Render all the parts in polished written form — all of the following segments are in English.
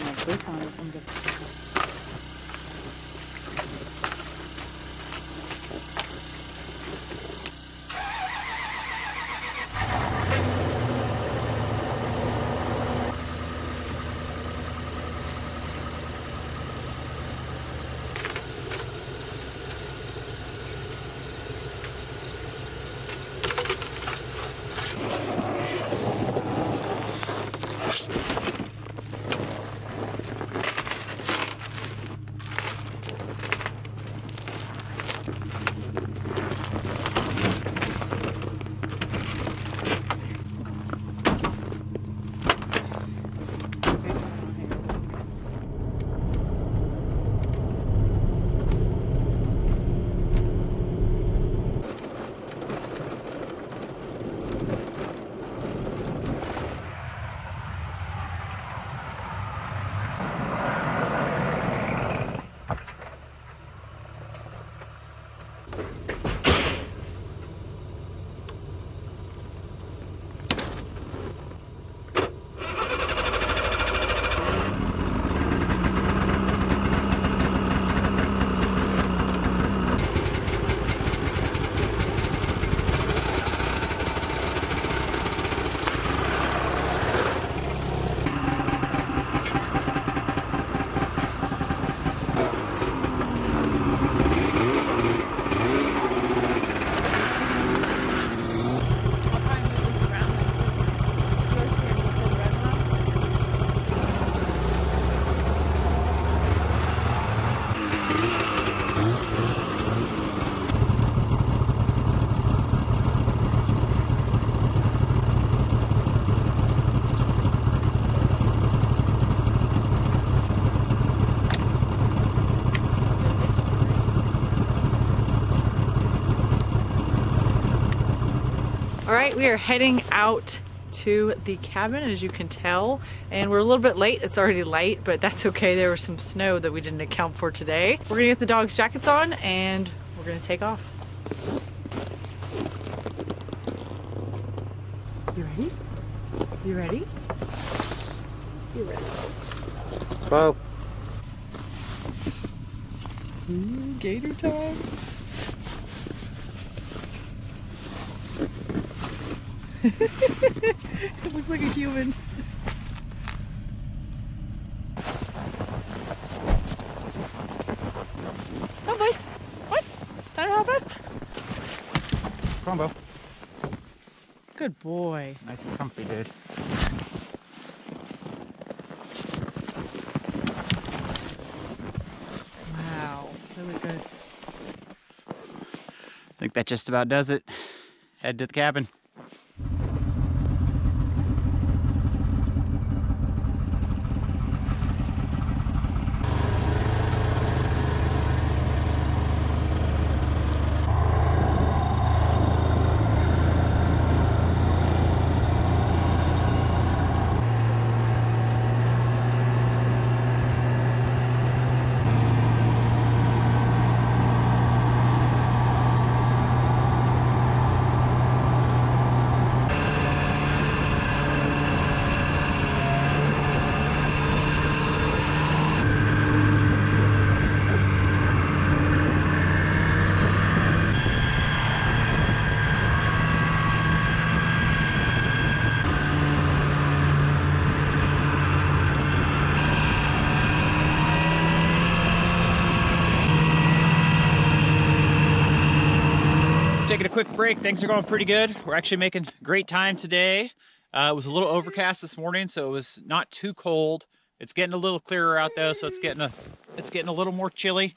put my boots on. I'm good. All right, we are heading out to the cabin, as you can tell, and we're a little bit late. It's already light, but that's okay. There was some snow that we didn't account for today. We're gonna get the dogs' jackets on and we're gonna take off. You ready? You ready? You ready? Bo. Gator time. It looks like a human. Come on, boys. What? Time to hop up. Come on, Bo. Good boy. Nice and comfy, dude. Wow, really good. I think that just about does it. Head to the cabin. Taking a quick break. Things are going pretty good. We're actually making great time today. It was a little overcast this morning, so it was not too cold. It's getting a little clearer out though, so it's getting a little more chilly.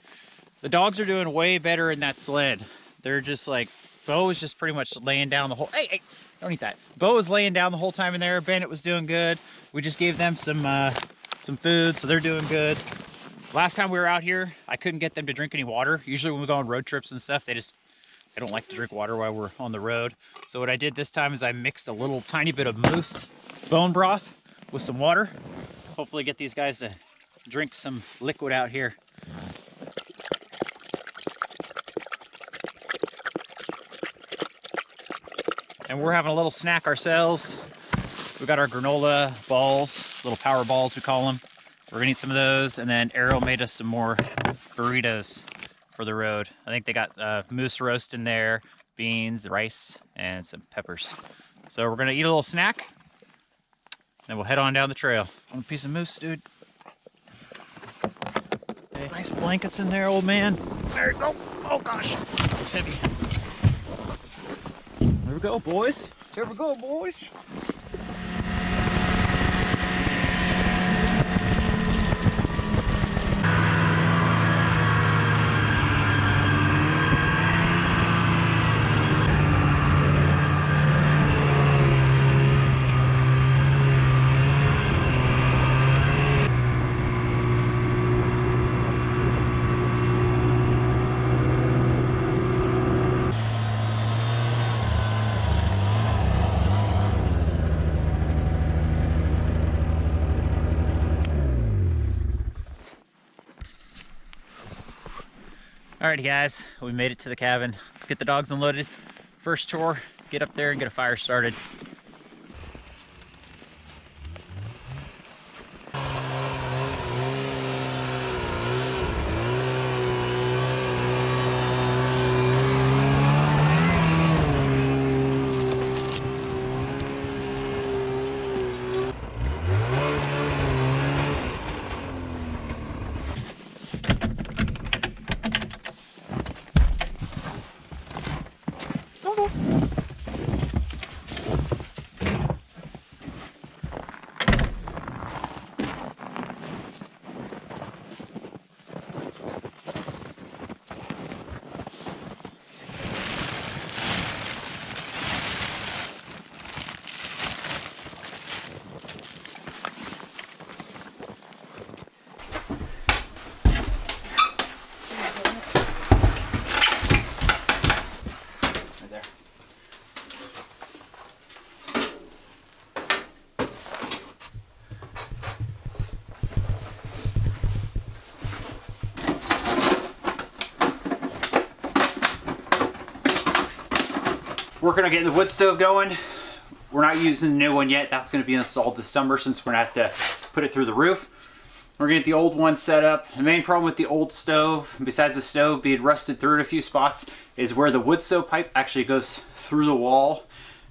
The dogs are doing way better in that sled. They're just like, Bo was just pretty much laying down the whole, hey, don't eat that. Bo was laying down the whole time in there. Bennett was doing good. We just gave them some food, so they're doing good. Last time we were out here, I couldn't get them to drink any water. Usually when we go on road trips and stuff, they don't like to drink water while we're on the road. So what I did this time is I mixed a little tiny bit of moose bone broth with some water. Hopefully get these guys to drink some liquid out here. And we're having a little snack ourselves. We got our granola balls, little power balls we call them. We're gonna eat some of those, and then Arielle made us some more burritos for the road. I think they got moose roast in there, beans, rice, and some peppers. So we're gonna eat a little snack, then we'll head on down the trail. On a piece of moose, dude. Okay. Nice blankets in there, old man. There you go. Oh gosh, it's heavy. There we go, boys. There we go, boys. Alrighty guys, we made it to the cabin. Let's get the dogs unloaded. First chore, get up there and get a fire started. Working on getting the wood stove going. We're not using the new one yet. That's going to be installed this summer since we're going to have to put it through the roof. We're going to get the old one set up. The main problem with the old stove, besides the stove being rusted through in a few spots, is where the wood stove pipe actually goes through the wall.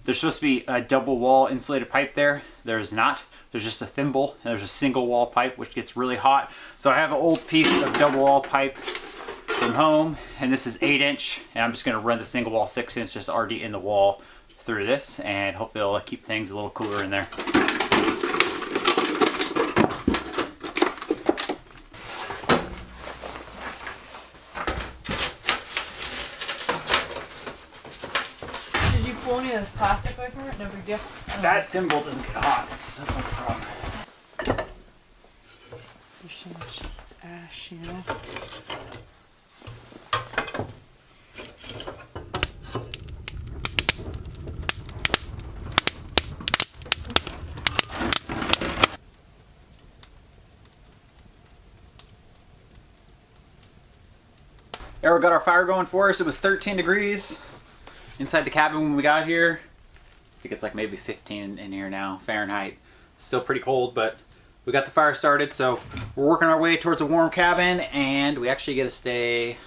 There's supposed to be a double wall insulated pipe there. There is not. There's just a thimble, and there's a single wall pipe, which gets really hot. So I have an old piece of double wall pipe from home, and this is 8-inch, and I'm just going to run the single wall 6-inch just already in the wall through this, and hopefully it'll keep things a little cooler in there. Did you pull any of this plastic away from it? No big deal. That thimble doesn't get hot. That's not the problem. There's so much ash, you know. Arielle got our fire going for us. It was 13 degrees inside the cabin when we got here. I think it's like maybe 15 in here now, Fahrenheit. Still pretty cold, but we got the fire started, so we're working our way towards a warm cabin, and we actually get to stay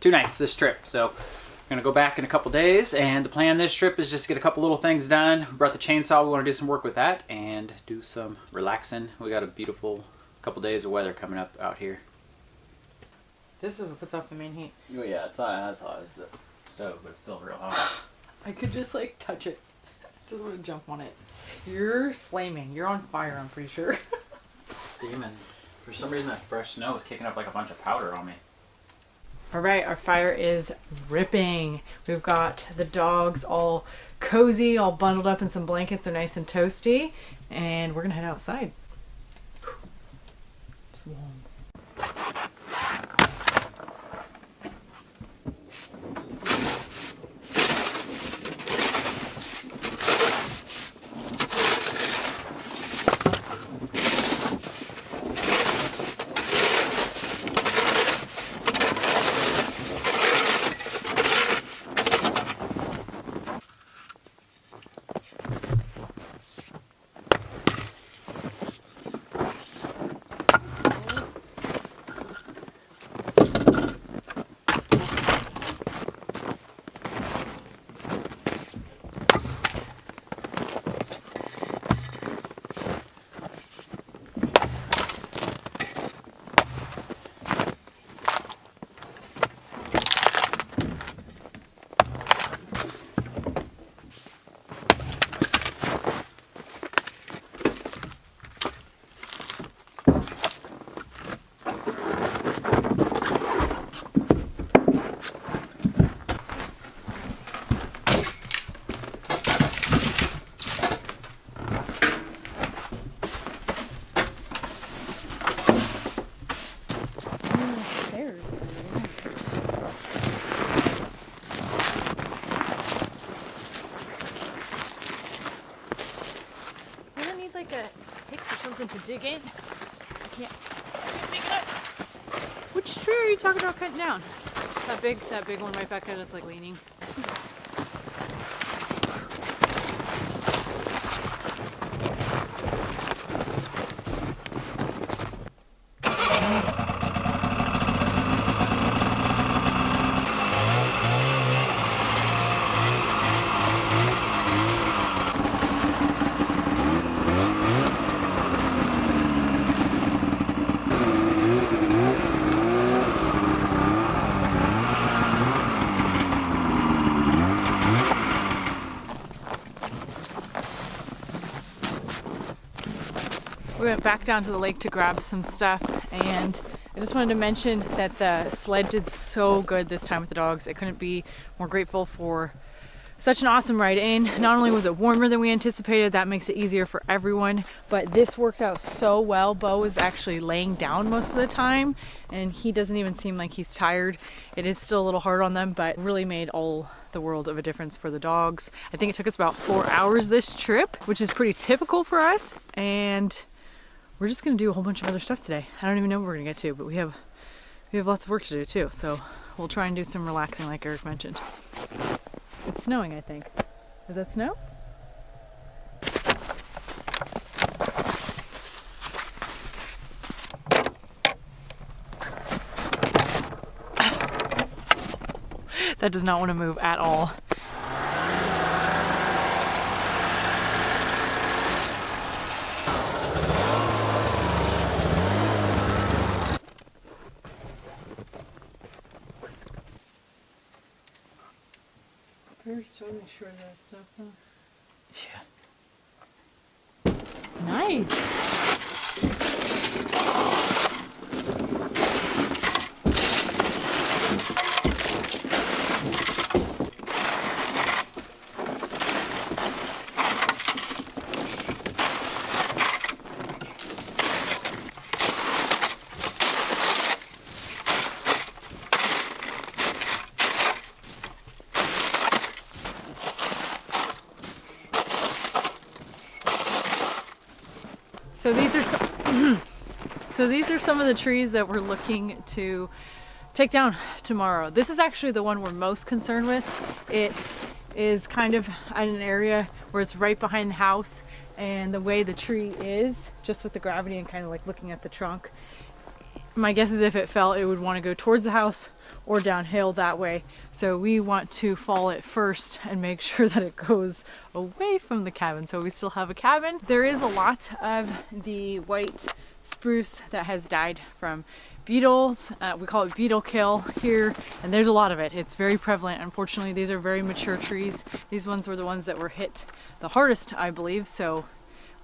2 nights this trip. So we're gonna go back in a couple days, and the plan this trip is just get a couple little things done. We brought the chainsaw. We want to do some work with that and do some relaxing. We got a beautiful couple days of weather coming up out here. This is what puts off the main heat. Oh yeah, it's not as hot as the stove, but it's still real hot. I could just like touch it. Just want to jump on it. You're flaming. You're on fire, I'm pretty sure. Steaming. For some reason that fresh snow is kicking up like a bunch of powder on me. Alright, our fire is ripping. We've got the dogs all cozy, all bundled up in some blankets. They're nice and toasty. And we're going to head outside. It's warm. dig in. I can't make it up. Which tree are you talking about cutting down? That big one right back there that's like leaning. We went back down to the lake to grab some stuff, and I just wanted to mention that the sled did so good this time with the dogs. I couldn't be more grateful for such an awesome ride in. Not only was it warmer than we anticipated, that makes it easier for everyone, but this worked out so well. Bo was actually laying down most of the time, and he doesn't even seem like he's tired. It is still a little hard on them, but really made all the world of a difference for the dogs. I think it took us about 4 hours this trip, which is pretty typical for us, and we're just gonna do a whole bunch of other stuff today. I don't even know what we're gonna get to, but we have lots of work to do too. So we'll try and do some relaxing like Eric mentioned. It's snowing, I think. Is that snow? That does not want to move at all. Where's totally sure of that stuff though? Yeah. Nice. So these are some of the trees that we're looking to take down tomorrow. This is actually the one we're most concerned with. It is kind of in an area where it's right behind the house, and the way the tree is, just with the gravity and kind of like looking at the trunk, my guess is if it fell, it would want to go towards the house or downhill that way. So we want to fall it first and make sure that it goes away from the cabin. So we still have a cabin. There is a lot of the white spruce that has died from beetles. We call it beetle kill here, and there's a lot of it. It's very prevalent. Unfortunately, these are very mature trees. These ones were the ones that were hit the hardest, I believe. So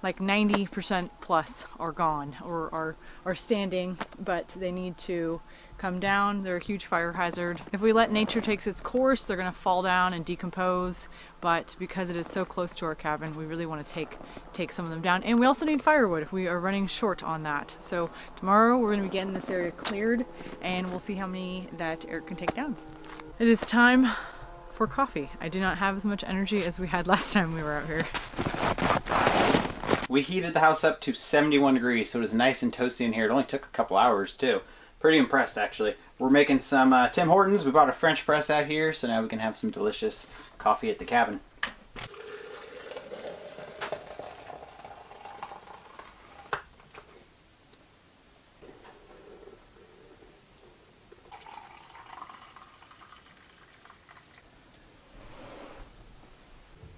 like 90% plus are gone or are standing, but they need to come down. They're a huge fire hazard. If we let nature take its course, they're gonna fall down and decompose, but because it is so close to our cabin, we really want to take some of them down. And we also need firewood. We are running short on that. So tomorrow we're gonna be getting this area cleared, and we'll see how many that Eric can take down. It is time for coffee. I do not have as much energy as we had last time we were out here. We heated the house up to 71 degrees, so it was nice and toasty in here. It only took a couple hours too. Pretty impressed, actually. We're making some Tim Hortons. We bought a French press out here, so now we can have some delicious coffee at the cabin.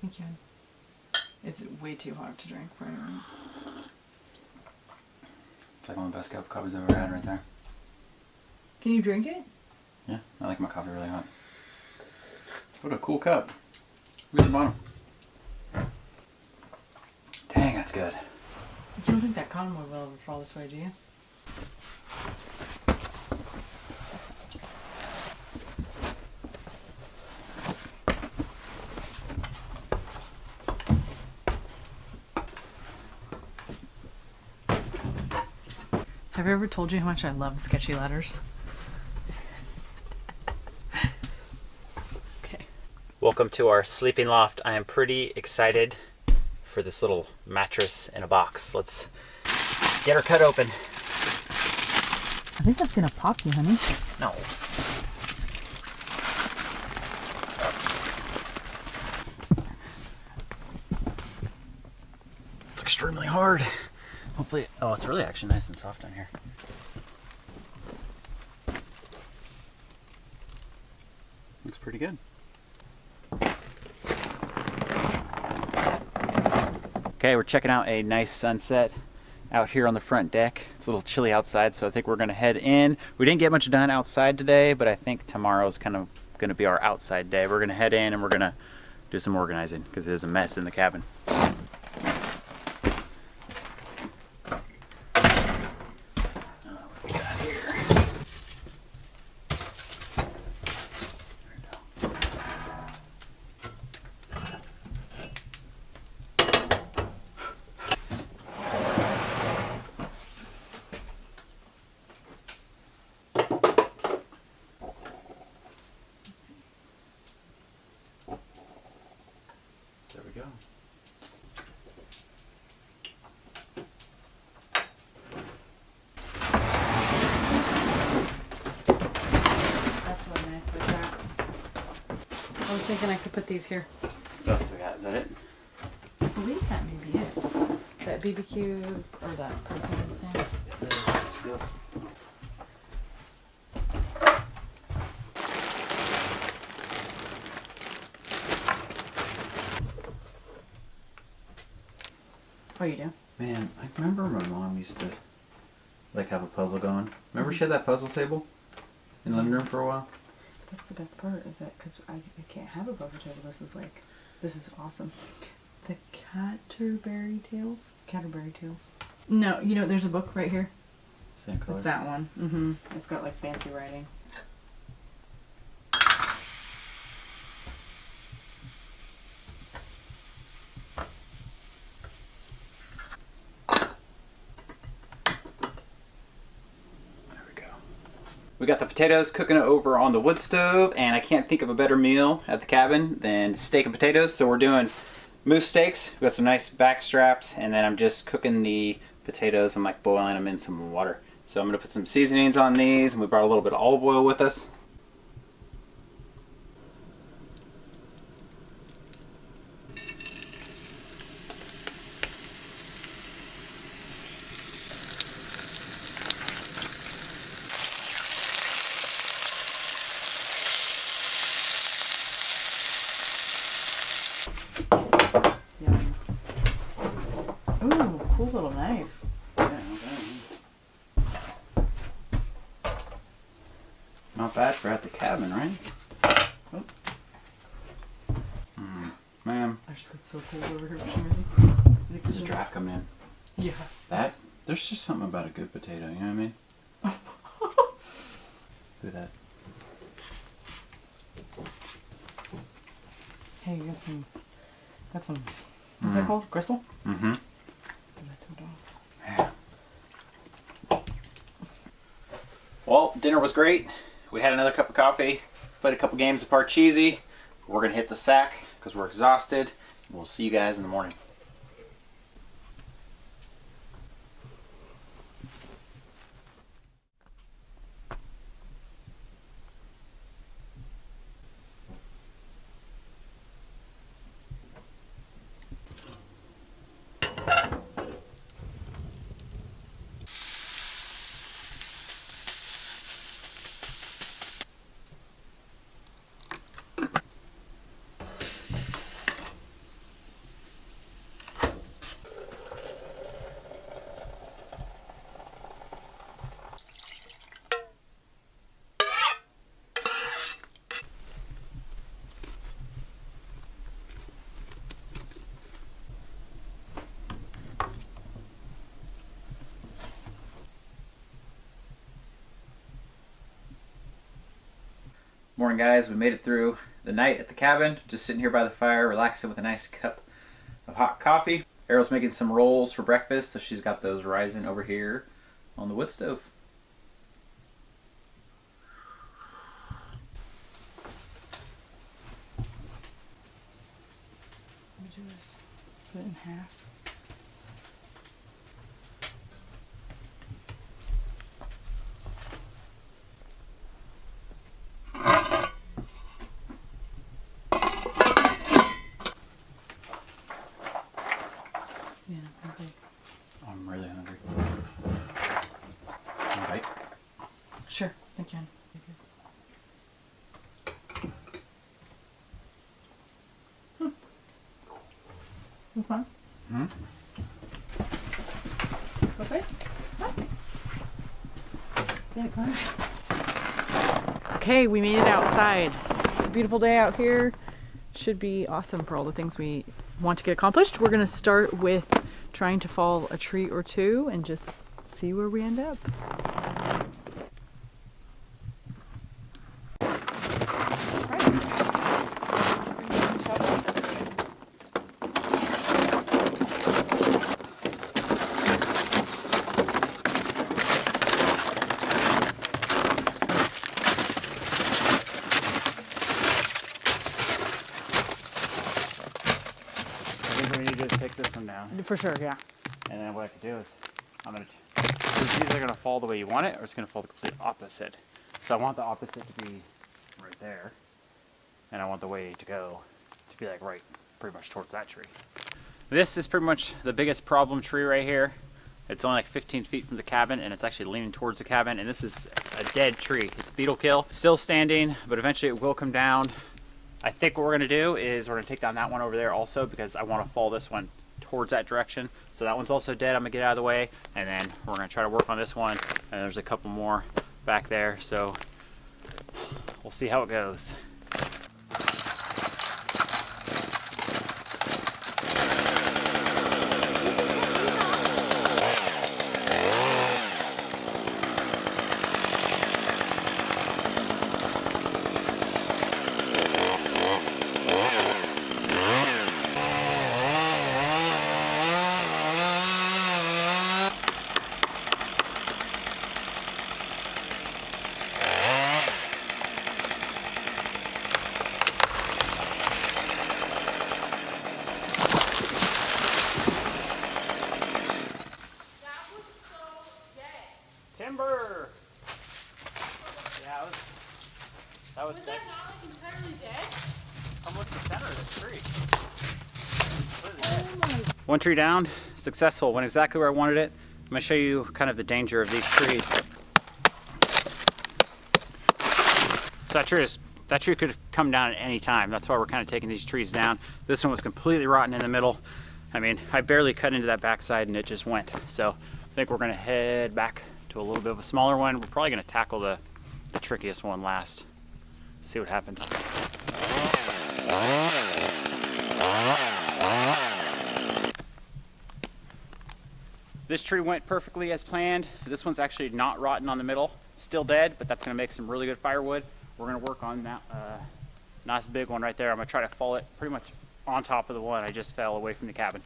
Thank you. It's way too hot to drink for anyone. It's like one of the best cup of coffees I've ever had right there. Can you drink it? Yeah, I like my coffee really hot. What a cool cup. Look at the bottom. Dang, that's good. You don't think that convoy will ever fall this way, do you? Have I ever told you how much I love sketchy letters? Okay. Welcome to our sleeping loft. I am pretty excited for this little mattress in a box. Let's Get her cut open. I think that's gonna pop you, honey. No. It's extremely hard. Hopefully, oh, it's really actually nice and soft down here. Looks pretty good. Okay, we're checking out a nice sunset out here on the front deck. It's a little chilly outside, so I think we're gonna head in. We didn't get much done outside today, but I think tomorrow's kind of gonna be our outside day. We're gonna head in and we're gonna do some organizing because it is a mess in the cabin. There we go. That's really nice like that. I was thinking I could put these here. What else we got? Is that it? I believe that may be it. That BBQ or that propane thing. This goes. Oh, you do? Man, I remember my mom used to like have a puzzle going. Remember she had that puzzle table in the living room for a while? That's the best part, is that because I can't have a puzzle table. This is awesome. The Caterberry Tales? Caterberry Tales. No, you know, there's a book right here. Same color. It's that one. Mm-hmm. It's got like fancy writing. We got the potatoes cooking over on the wood stove, and I can't think of a better meal at the cabin than steak and potatoes. So we're doing moose steaks. We got some nice back straps, and then I'm just cooking the potatoes. I'm like boiling them in some water. So I'm gonna put some seasonings on these, and we brought a little bit of olive oil with us. Yum. Ooh, cool little knife. Yeah, not bad for at the cabin, right? Oh. Man, I just got so cold over here for some reason. there's a draft coming in. Yeah. There's just something about a good potato, you know what I mean? Do that. Hey, you got some, what's that called? Gristle? Mm-hmm. Give that to the dogs. Yeah. Well, dinner was great. We had another cup of coffee, played a couple games of Parcheesi. We're gonna hit the sack because we're exhausted. We'll see you guys in the morning. Morning, guys. We made it through the night at the cabin, just sitting here by the fire relaxing with a nice cup of hot coffee. Arielle's making some rolls for breakfast, so she's got those rising over here on the wood stove. Let me do this. Put it in half. Sure, I can. Okay. Hmm? What's it? Okay, we made it outside. It's a beautiful day out here. Should be awesome for all the things we want to get accomplished. We're gonna start with trying to fall a tree or two and just see where we end up. This one down. For sure, yeah. And then what I could do is it's either going to fall the way you want it or it's going to fall the complete opposite. So I want the opposite to be right there. And I want the way to go to be like right pretty much towards that tree. This is pretty much the biggest problem tree right here. It's only like 15 feet from the cabin and it's actually leaning towards the cabin, and this is a dead tree. It's beetle kill. It's still standing, but eventually it will come down. I think what we're going to do is we're going to take down that one over there also because I want to fall this one towards that direction. So that one's also dead. I'm going to get out of the way, and then we're going to try to work on this one. And there's a couple more back there, so we'll see how it goes. Timber! Yeah, Was that not like entirely dead? I'm looking at the center of this tree. One tree down, successful, went exactly where I wanted it. I'm going to show you kind of the danger of these trees. So that tree could have come down at any time. That's why we're kind of taking these trees down. This one was completely rotten in the middle. I mean, I barely cut into that backside and it just went. So I think we're going to head back to a little bit of a smaller one. We're probably going to tackle the trickiest one last. See what happens. This tree went perfectly as planned. This one's actually not rotten on the middle, still dead, but that's going to make some really good firewood. We're going to work on that nice big one right there. I'm going to try to fall it pretty much on top of the one I just fell away from the cabin.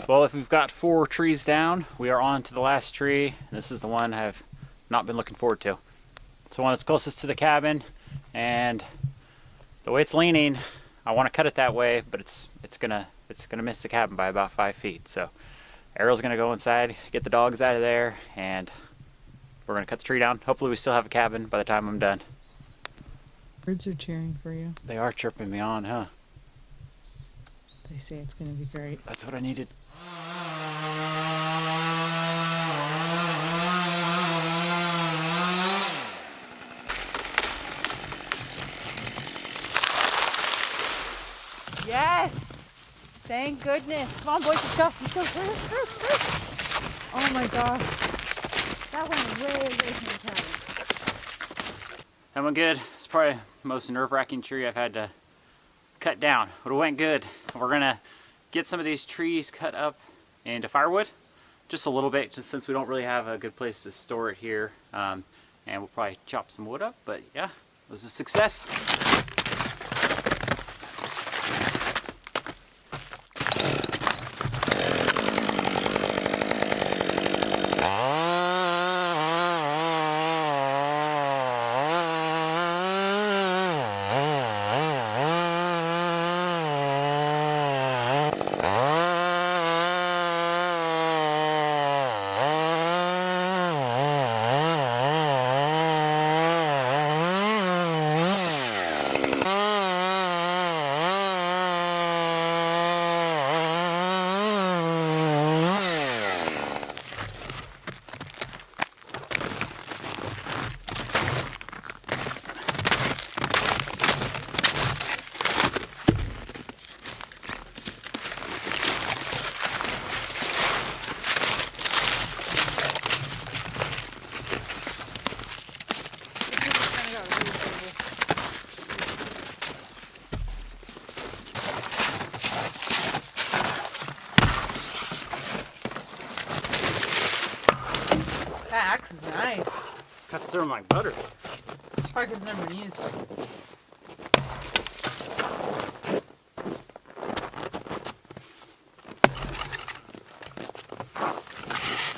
Well, if we've got 4 trees down, we are on to the last tree. This is the one I've not been looking forward to. It's the one that's closest to the cabin, and the way it's leaning, I want to cut it that way, but it's gonna miss the cabin by about 5 feet. So Arielle's gonna go inside, get the dogs out of there, and we're gonna cut the tree down. Hopefully we still have a cabin by the time I'm done. Birds are cheering for you. They are chirping me on, huh? They say it's gonna be great. That's what I needed. Yes! Thank goodness. Come on, boys, let's go. Let's go. Hurry, hurry, hurry. Oh my gosh. That went way away from the cabin. That went good. It's probably the most nerve-wracking tree I've had to cut down, but it went good. We're gonna get some of these trees cut up into firewood, just a little bit, just since we don't really have a good place to store it here. And we'll probably chop some wood up, but yeah, it was a success. That axe is nice. Cuts through them like butter. Probably because it's never been used.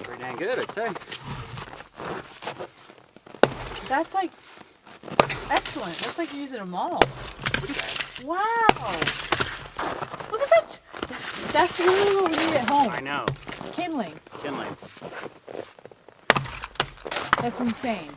Pretty dang good, I'd say. That's like excellent. That's like using a maul. Look at that. Wow. Look at that. That's really what we need at home. I know. Kindling. Kindling. That's insane.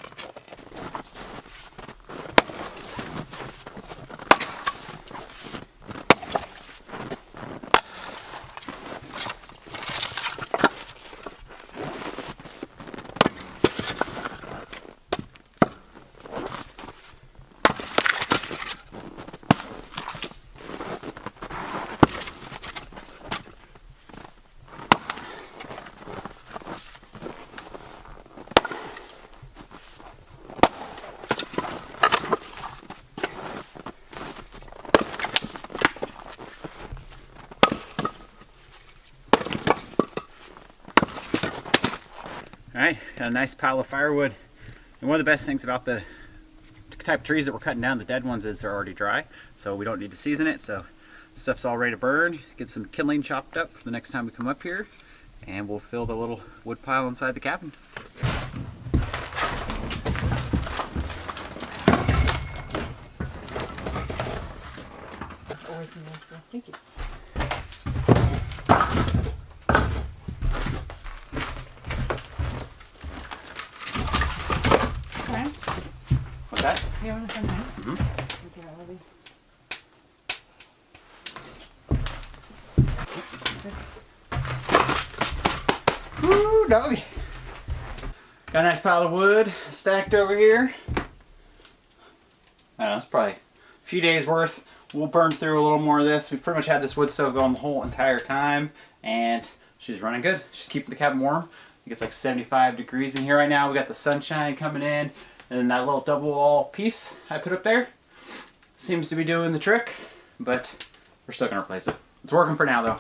All right, got a nice pile of firewood. And one of the best things about the type of trees that we're cutting down, the dead ones, is they're already dry. So we don't need to season it. So stuff's all ready to burn. Get some kindling chopped up for the next time we come up here. And we'll fill the little wood pile inside the cabin. Thank you. Okay. What's that? You want to come in? Mm-hmm. Woo, doggy. Got a nice pile of wood stacked over here. I don't know, it's probably a few days worth. We'll burn through a little more of this. We pretty much had this wood stove going the whole entire time, and she's running good. She's keeping the cabin warm. I think it's like 75 degrees in here right now. We got the sunshine coming in, and that little double wall piece I put up there seems to be doing the trick, but we're still gonna replace it. It's working for now though.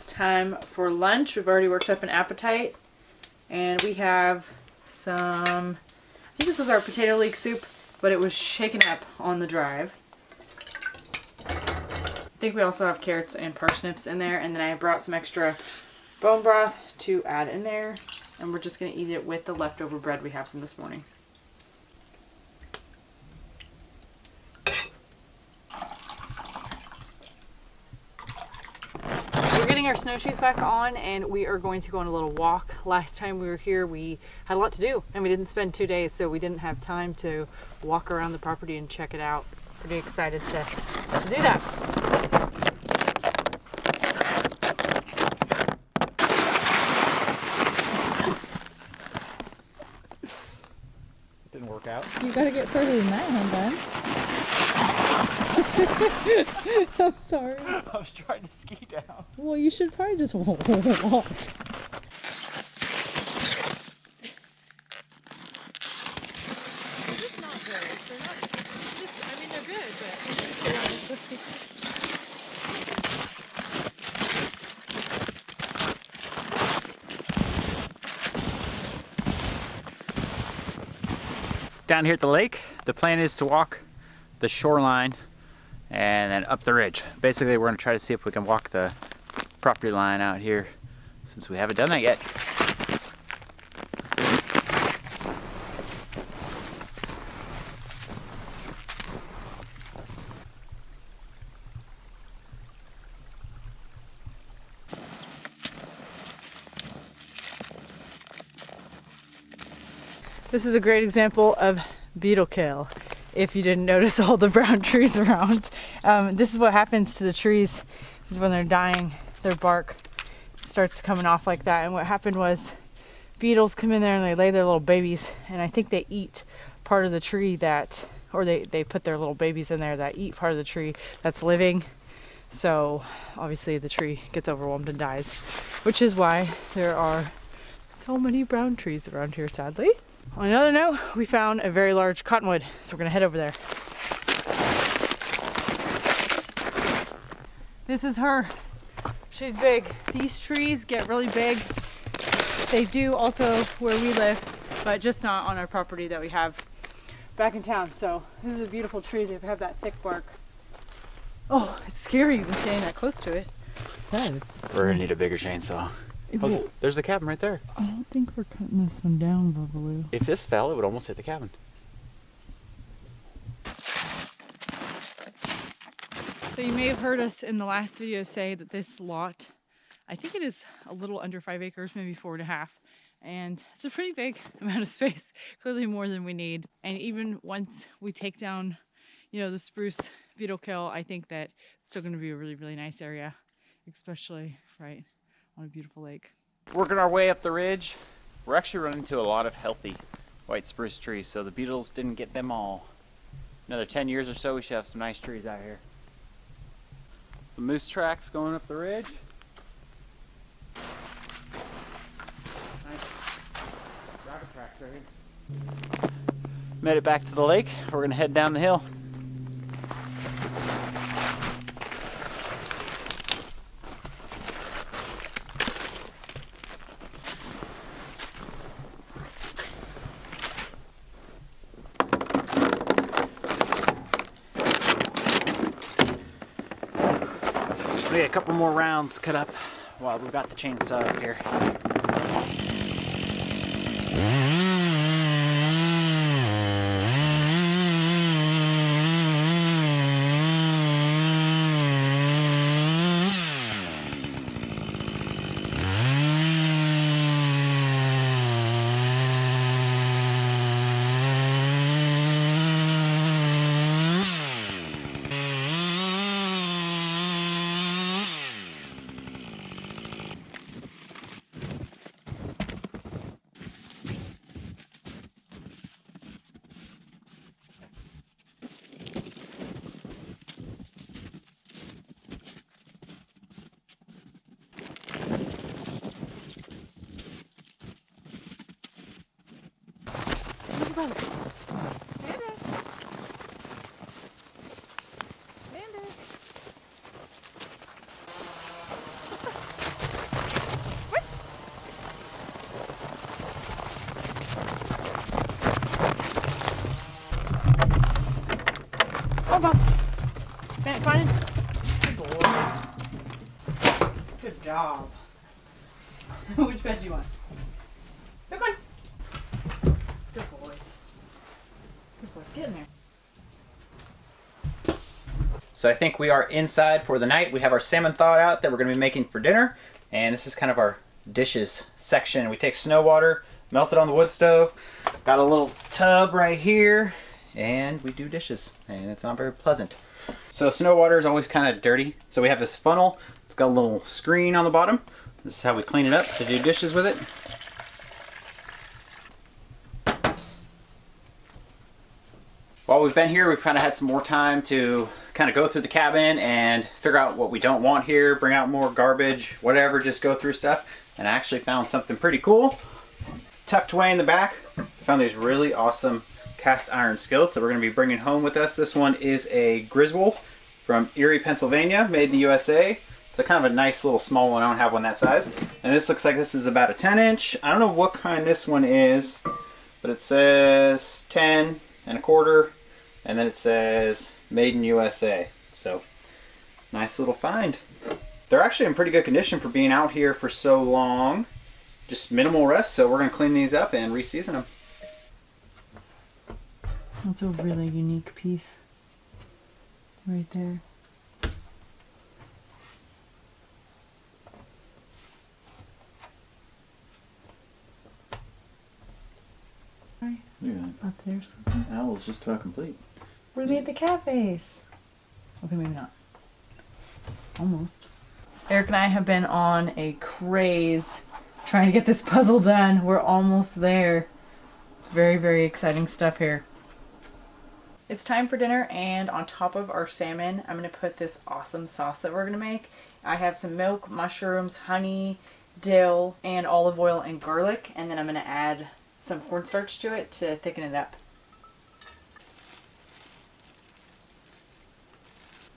Time for lunch. We've already worked up an appetite, and we have some, I think this is our potato leek soup, but it was shaken up on the drive. I think we also have carrots and parsnips in there, and then I brought some extra bone broth to add in there, and we're just going to eat it with the leftover bread we have from this morning. Our snowshoes back on, and we are going to go on a little walk. Last time we were here we had a lot to do, and we didn't spend 2 days, so we didn't have time to walk around the property and check it out. Pretty excited to do that. Didn't work out. You gotta get further than that, huh, Ben? I'm sorry. I was trying to ski down. Well, you should probably just walk. Down here at the lake, the plan is to walk the shoreline and then up the ridge. Basically, we're gonna try to see if we can walk the property line out here since we haven't done that yet. This is a great example of beetle kill. If you didn't notice all the brown trees around. This is what happens to the trees. This is when they're dying, their bark starts coming off like that. And what happened was beetles come in there and they lay their little babies. And I think they eat part of the tree that, or they put their little babies in there that eat part of the tree that's living. So obviously the tree gets overwhelmed and dies, which is why there are so many brown trees around here, sadly. On another note, we found a very large cottonwood, so we're gonna head over there. This is her. She's big. These trees get really big. They do also where we live, but just not on our property that we have back in town. So this is a beautiful tree. They have that thick bark. Oh, it's scary even standing that close to it. That's. We're gonna need a bigger chainsaw. Oh, there's the cabin right there. I don't think we're cutting this one down, Bubbaloo. If this fell, it would almost hit the cabin. So you may have heard us in the last video say that this lot, I think it is a little under 5 acres, maybe 4.5. And it's a pretty big amount of space, clearly more than we need. And even once we take down, you know, the spruce beetle kill, I think that it's still gonna be a really, really nice area, especially right on a beautiful lake. Working our way up the ridge, we're actually running into a lot of healthy white spruce trees, so the beetles didn't get them all. Another 10 years or so, we should have some nice trees out here. Some moose tracks going up the ridge. Nice rabbit tracks right here. Made it back to the lake. We're gonna head down the hill. We got a couple more rounds cut up while we've got the chainsaw up here. Hold on. Can't find it? Good boys. Good job. Which bed do you want? Pick one. Good boys. Good boys. Get in there. So I think we are inside for the night. We have our salmon thawed out that we're going to be making for dinner. And this is kind of our dishes section. We take snow water, melt it on the wood stove. Got a little tub right here. And we do dishes, and it's not very pleasant. So snow water is always kind of dirty. So we have this funnel. It's got a little screen on the bottom. This is how we clean it up to do dishes with it. While we've been here, we've kind of had some more time to kind of go through the cabin and figure out what we don't want here, bring out more garbage, whatever, just go through stuff. And I actually found something pretty cool. Tucked away in the back, found these really awesome cast iron skillets that we're going to be bringing home with us. This one is a Grizzwold from Erie, Pennsylvania, made in the USA. It's a kind of a nice little small one. I don't have one that size. And this looks like this is about a 10-inch. I don't know what kind this one is, but it says 10 and a quarter, and then it says made in USA. So nice little find. They're actually in pretty good condition for being out here for so long. Just minimal rust, so we're going to clean these up and re-season them. That's a really unique piece right there. Up there something. Owl's just about complete. We made the cat face. Okay, maybe not. Almost. Eric and I have been on a craze trying to get this puzzle done. We're almost there. It's very, very exciting stuff here. It's time for dinner, and on top of our salmon, I'm going to put this awesome sauce that we're going to make. I have some milk, mushrooms, honey, dill, and olive oil and garlic, and then I'm going to add some cornstarch to it to thicken it up.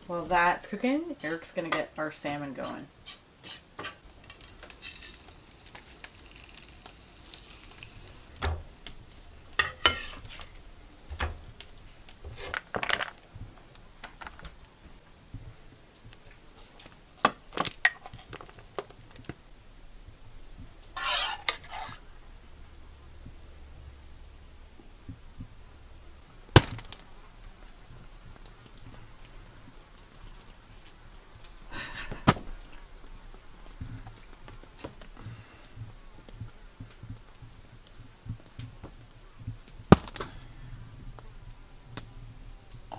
While that's cooking, Eric's going to get our salmon going.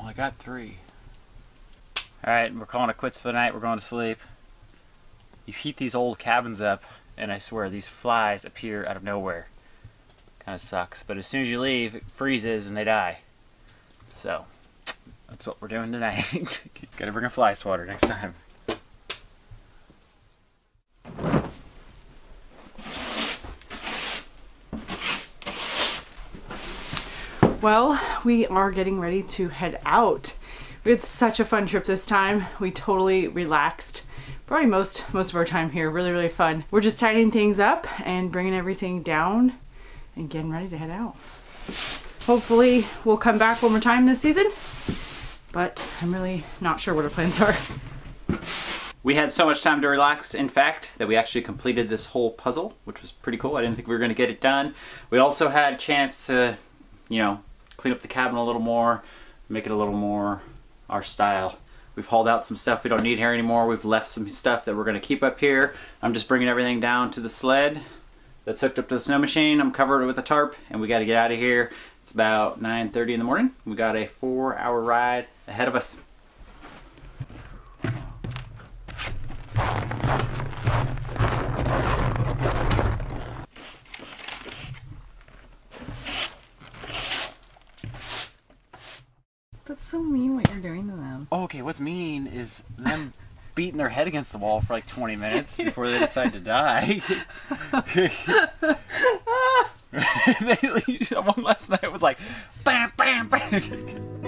I got 3. Alright, we're calling it quits for the night. We're going to sleep. You heat these old cabins up, and I swear, these flies appear out of nowhere. Kind of sucks. But as soon as you leave, it freezes and they die. So, that's what we're doing tonight. Gotta bring a fly swatter next time. Well, we are getting ready to head out. We had such a fun trip this time. We totally relaxed. Probably most of our time here. Really, really fun. We're just tidying things up and bringing everything down and getting ready to head out. Hopefully we'll come back one more time this season, but I'm really not sure what our plans are. We had so much time to relax, in fact, that we actually completed this whole puzzle, which was pretty cool. I didn't think we were going to get it done. We also had a chance to, you know, clean up the cabin a little more, make it a little more our style. We've hauled out some stuff we don't need here anymore. We've left some stuff that we're going to keep up here. I'm just bringing everything down to the sled that's hooked up to the snow machine. I'm covered with a tarp, and we got to get out of here. It's about 9:30 in the morning. We got a 4-hour ride ahead of us. That's so mean what you're doing to them. Oh, okay, what's mean is them beating their head against the wall for like 20 minutes before they decide to die. One last night was like, bam, bam, bam.